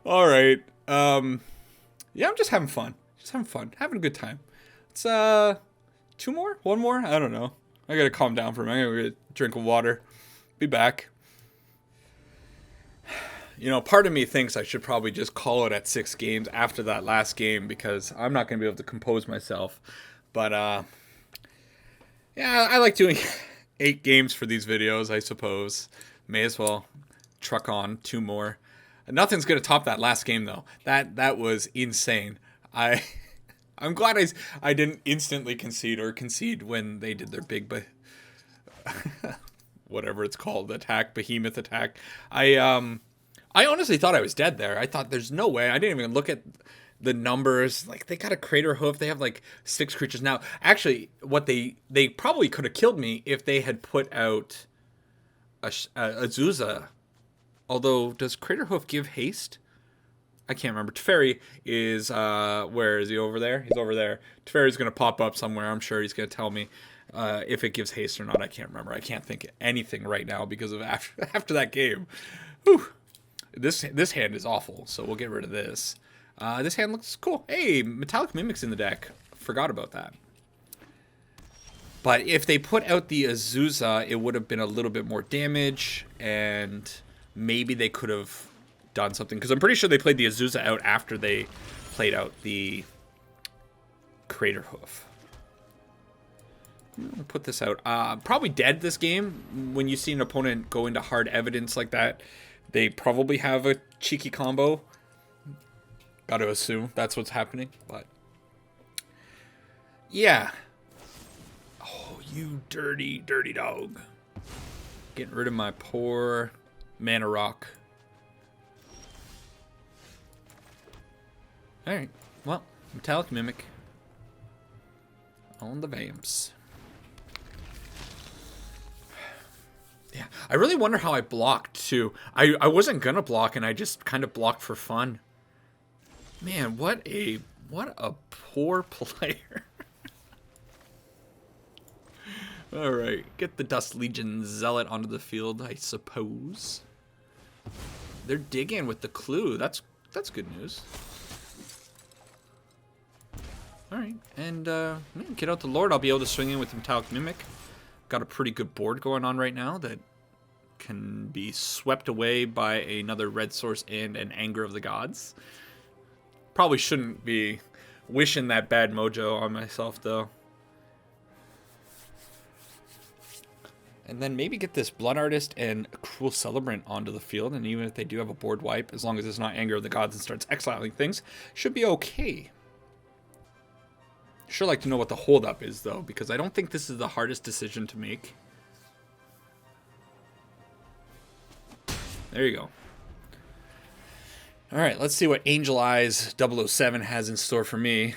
All right. Yeah, I'm just having fun. Having a good time. It's 2 more? 1 more? I don't know. I gotta calm down for a minute. I'm gonna get a drink of water. Be back. You know, part of me thinks I should probably just call it at 6 games after that last game because I'm not gonna be able to compose myself. But yeah, I like doing 8 games for these videos, I suppose. May as well truck on 2 more. Nothing's gonna top that last game though. That was insane. I'm glad I didn't instantly concede when they did their big whatever it's called behemoth attack. I honestly thought I was dead there. I thought there's no way. I didn't even look at the numbers. Like they got a crater hoof. They have like 6 creatures now. Actually, what they probably could have killed me if they had put out a Azusa. Although, does Crater Hoof give haste? I can't remember. Teferi is, where is he over there? He's over there. Teferi's going to pop up somewhere. I'm sure he's going to tell me if it gives haste or not. I can't remember. I can't think of anything right now because of after that game. Whew. This hand is awful, so we'll get rid of this. This hand looks cool. Hey, Metallic Mimic's in the deck. Forgot about that. But if they put out the Azusa, it would have been a little bit more damage, and maybe they could have done something. Because I'm pretty sure they played the Azusa out after they played out the Crater Hoof. I'll put this out. Probably dead this game. When you see an opponent go into hard evidence like that, they probably have a cheeky combo. Got to assume that's what's happening. But yeah. Oh, you dirty, dirty dog. Getting rid of my poor mana rock. Alright. Well, Metallic Mimic on the vamps. Yeah, I really wonder how I blocked too. I wasn't gonna block and I just kind of blocked for fun. Man, what a poor player. All right, get the Dust Legion Zealot onto the field, I suppose. They're digging with the clue. That's good news. All right, and get out the Lord. I'll be able to swing in with the Metallic Mimic. Got a pretty good board going on right now that can be swept away by another red source and an Anger of the Gods. Probably shouldn't be wishing that bad mojo on myself, though. And then maybe get this Blood Artist and Cruel Celebrant onto the field, and even if they do have a board wipe, as long as it's not Anger of the Gods and starts exiling things, should be okay. Sure like to know what the holdup is, though, because I don't think this is the hardest decision to make. There you go. All right, let's see what Angel Eyes 007 has in store for me.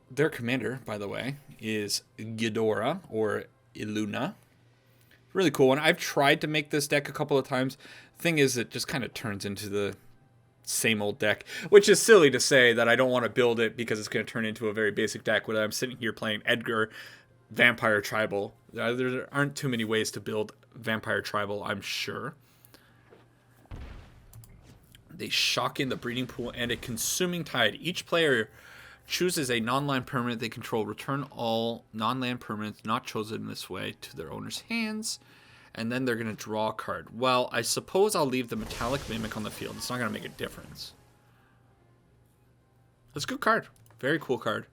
Their commander, by the way, is Ghidorah, or Illuna. Really cool one. I've tried to make this deck a couple of times. Thing is, it just kind of turns into the same old deck, which is silly to say that I don't want to build it because it's going to turn into a very basic deck when I'm sitting here playing EDGAR Vampire Tribal. There aren't too many ways to build Vampire Tribal, I'm sure. They shock in the Breeding Pool and a Consuming Tide. Each player chooses a non-land permanent they control. Return all non-land permanents not chosen this way to their owner's hands. And then they're going to draw a card. Well, I suppose I'll leave the Metallic Mimic on the field. It's not going to make a difference. That's a good card. Very cool card.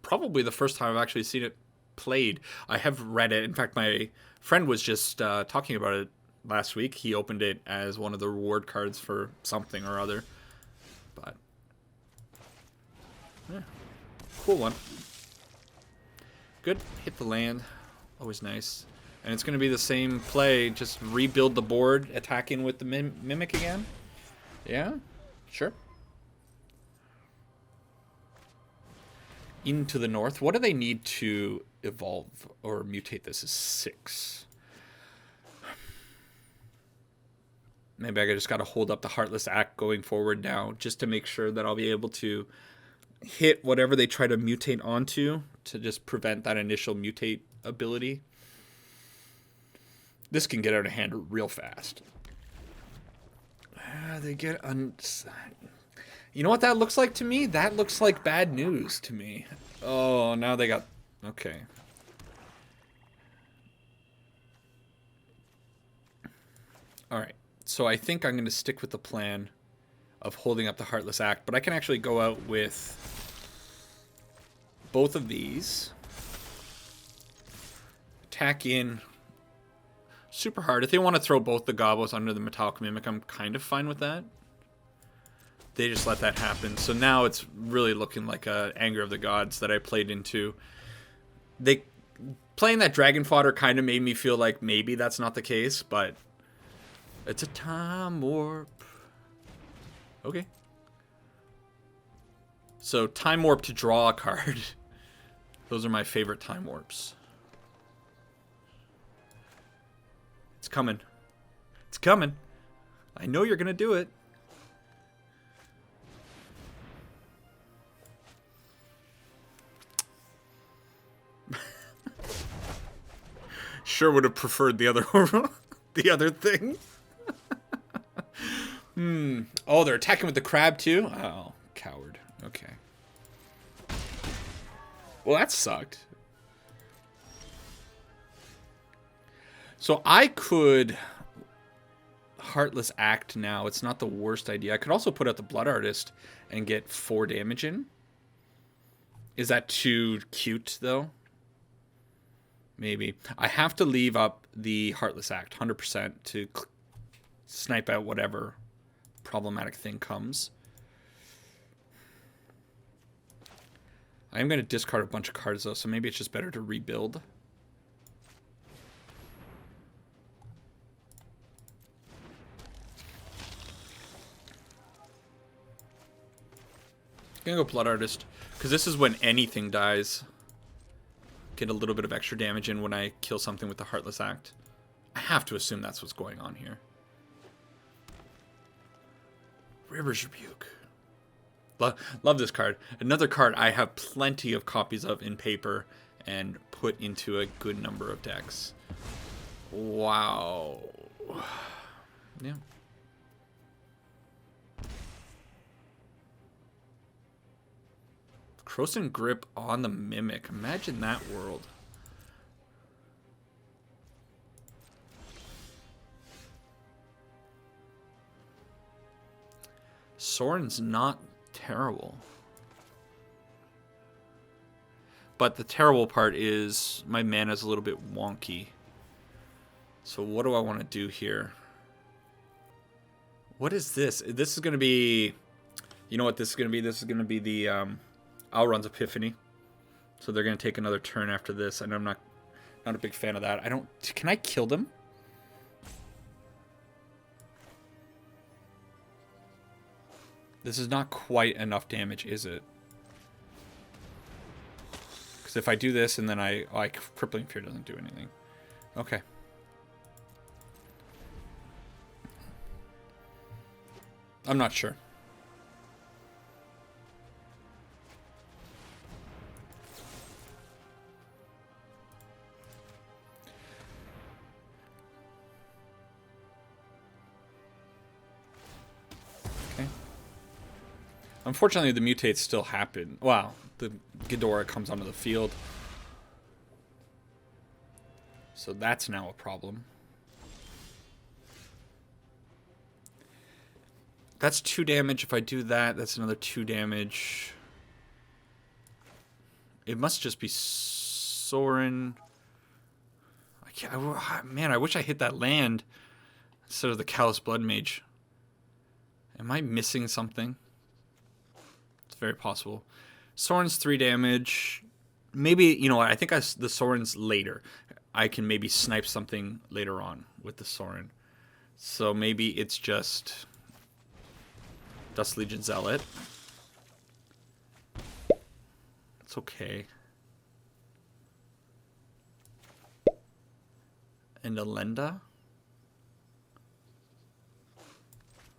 Probably the first time I've actually seen it played. I have read it. In fact, my friend was just talking about it last week. He opened it as one of the reward cards for something or other. But, yeah. Cool one. Good. Hit the land. Always nice. And it's going to be the same play. Just rebuild the board, attacking with the Mimic again. Yeah, sure. Into the north. What do they need to evolve or mutate this? Is 6. Maybe I just got to hold up the Heartless Act going forward now just to make sure that I'll be able to hit whatever they try to mutate onto to just prevent that initial mutate ability. This can get out of hand real fast. They get You know what that looks like to me? That looks like bad news to me. Oh, now they got... Okay. Alright. So I think I'm going to stick with the plan of holding up the Heartless Act. But I can actually go out with both of these. Attack in super hard. If they want to throw both the Gobos under the Metallic Mimic, I'm kind of fine with that. They just let that happen. So now it's really looking like a Anger of the Gods that I played into. Playing that Dragon Fodder kind of made me feel like maybe that's not the case, but it's a Time Warp. Okay. So Time Warp to draw a card. Those are my favorite Time Warps. It's coming. It's coming. I know you're going to do it. Sure would have preferred the other the other thing. Oh, they're attacking with the crab too? Oh, coward. Okay. Well, that sucked. So I could Heartless Act now. It's not the worst idea. I could also put out the Blood Artist and get 4 damage in. Is that too cute, though? Maybe. I have to leave up the Heartless Act 100% to snipe out whatever problematic thing comes. I am going to discard a bunch of cards, though, so maybe it's just better to rebuild. Gonna go Blood Artist, because this is when anything dies. Get a little bit of extra damage in when I kill something with the Heartless Act. I have to assume that's what's going on here. River's Rebuke. Love this card. Another card I have plenty of copies of in paper and put into a good number of decks. Wow. Yeah. Kroxa Grip on the Mimic. Imagine that world. Soren's not terrible. But the terrible part is my mana's a little bit wonky. So what do I want to do here? What is this? This is going to be... You know what this is going to be? This is going to be the Alrund's Epiphany. So they're going to take another turn after this. And I'm not a big fan of that. I don't... Can I kill them? This is not quite enough damage, is it? Because if I do this and then Crippling Fear doesn't do anything. Okay. I'm not sure. Unfortunately, the mutates still happen. Wow, the Ghidorah comes onto the field. So that's now a problem. That's 2 damage. If I do that, that's another 2 damage. It must just be Sorin. Man, I wish I hit that land instead of the Callous Blood Mage. Am I missing something? Very possible. Soren's 3 damage. Maybe, you know what? I think the Soren's later. I can maybe snipe something later on with the Soren. So maybe it's just Dust Legion Zealot. It's okay. And Alenda.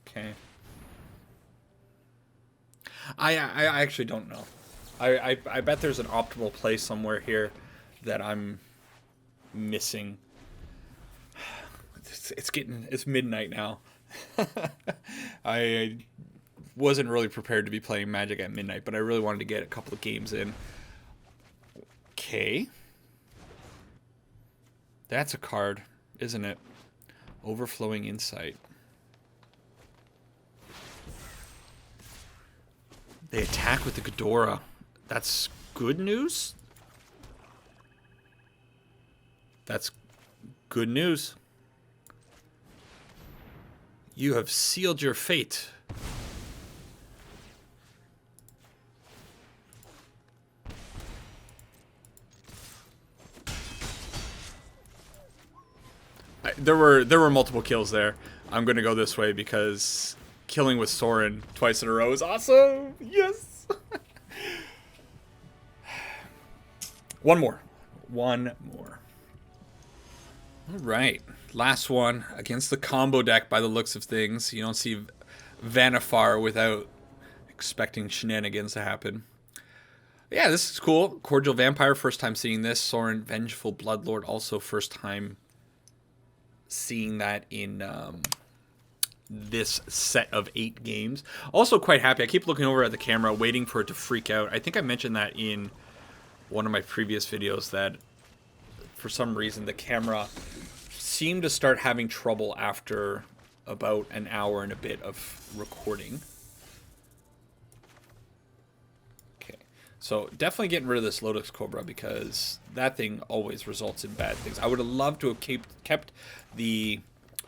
Okay. I actually don't know. I bet there's an optimal play somewhere here that I'm missing. It's midnight now. I wasn't really prepared to be playing Magic at midnight, but I really wanted to get a couple of games in. Okay. That's a card, isn't it? Overflowing Insight. They attack with the Ghidorah. That's good news? That's good news. You have sealed your fate. There were multiple kills there. I'm going to go this way because killing with Sorin twice in a row is awesome. Yes. One more. All right. Last one against the combo deck by the looks of things. You don't see Vannifar without expecting shenanigans to happen. Yeah, this is cool. Cordial Vampire, first time seeing this. Sorin, Vengeful Bloodlord, also first time seeing that in this set of 8 games. Also quite happy. I keep looking over at the camera, waiting for it to freak out. I think I mentioned that in one of my previous videos that for some reason the camera seemed to start having trouble after about an hour and a bit of recording. Okay, so definitely getting rid of this Lotus Cobra because that thing always results in bad things. I would have loved to have kept the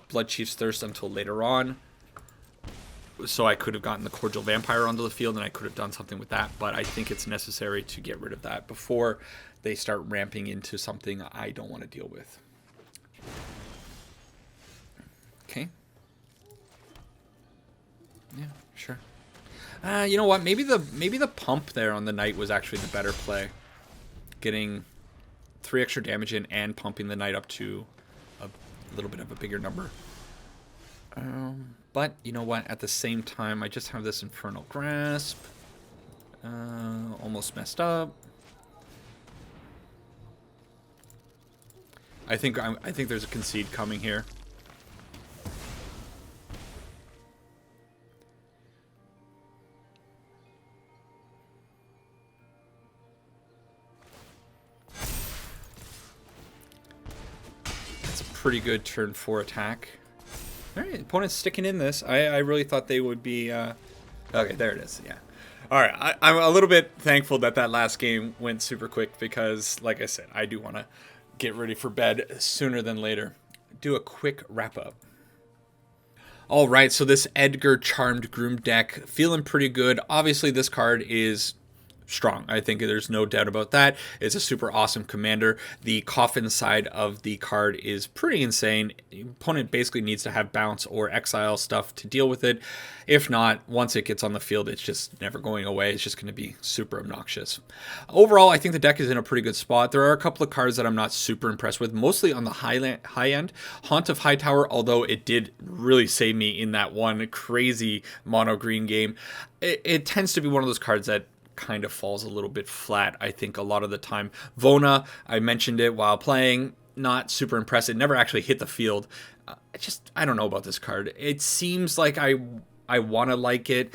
Blood Chief's Thirst until later on, so I could have gotten the Cordial Vampire onto the field and I could have done something with that, but I think it's necessary to get rid of that before they start ramping into something I don't want to deal with. Okay. Yeah, sure. You know what? Maybe the pump there on the knight was actually the better play. Getting 3 extra damage in and pumping the knight up to a little bit of a bigger number. But you know what? At the same time, I just have this Infernal Grasp. Almost messed up. I think there's a concede coming here. That's a pretty good turn 4 attack. All right, opponent's sticking in this. I really thought they would be... Okay, there it is, yeah. All right, I'm a little bit thankful that last game went super quick because, like I said, I do want to get ready for bed sooner than later. Do a quick wrap-up. All right, so this EDGAR Charmed Groom deck, feeling pretty good. Obviously, this card is strong. I think there's no doubt about that. It's a super awesome commander. The coffin side of the card is pretty insane. The opponent basically needs to have bounce or exile stuff to deal with it. If not, once it gets on the field, it's just never going away. It's just going to be super obnoxious. Overall, I think the deck is in a pretty good spot. There are a couple of cards that I'm not super impressed with, mostly on the high end. Haunt of Hightower, although it did really save me in that one crazy mono green game, it tends to be one of those cards that kind of falls a little bit flat, I think, a lot of the time. Vona, I mentioned it while playing, not super impressed. It never actually hit the field. I don't know about this card. It seems like I want to like it,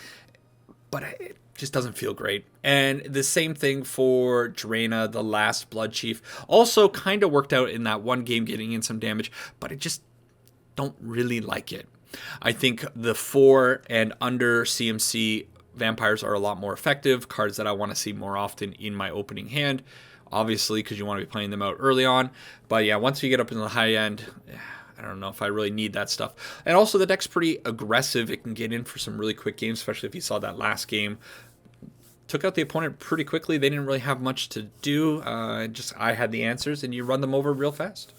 but it just doesn't feel great. And the same thing for Draina, the last Blood Chief. Also kind of worked out in that one game, getting in some damage, but I just don't really like it. I think the 4 and under CMC vampires are a lot more effective, cards that I want to see more often in my opening hand, obviously, because you want to be playing them out early on. But yeah, once you get up in the high end, I don't know if I really need that stuff. And also the deck's pretty aggressive. It can get in for some really quick games, especially if you saw that last game. Took out the opponent pretty quickly. They didn't really have much to do. I had the answers, and you run them over real fast.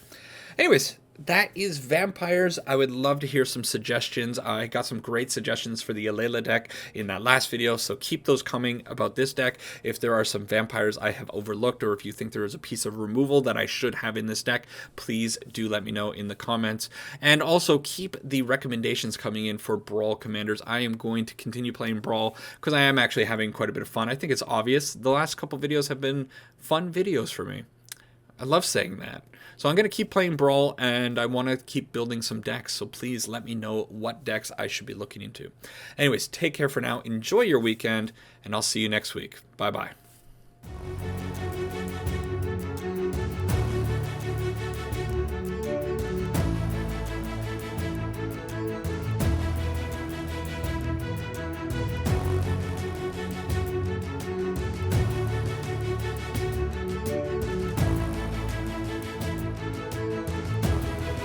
Anyways, that is Vampires. I would love to hear some suggestions. I got some great suggestions for the Alena deck in that last video, so keep those coming about this deck. If there are some Vampires I have overlooked, or if you think there is a piece of removal that I should have in this deck, please do let me know in the comments. And also keep the recommendations coming in for Brawl commanders. I am going to continue playing Brawl because I am actually having quite a bit of fun. I think it's obvious. The last couple videos have been fun videos for me. I love saying that. So I'm going to keep playing Brawl, and I want to keep building some decks, so please let me know what decks I should be looking into. Anyways, take care for now. Enjoy your weekend, and I'll see you next week. Bye-bye.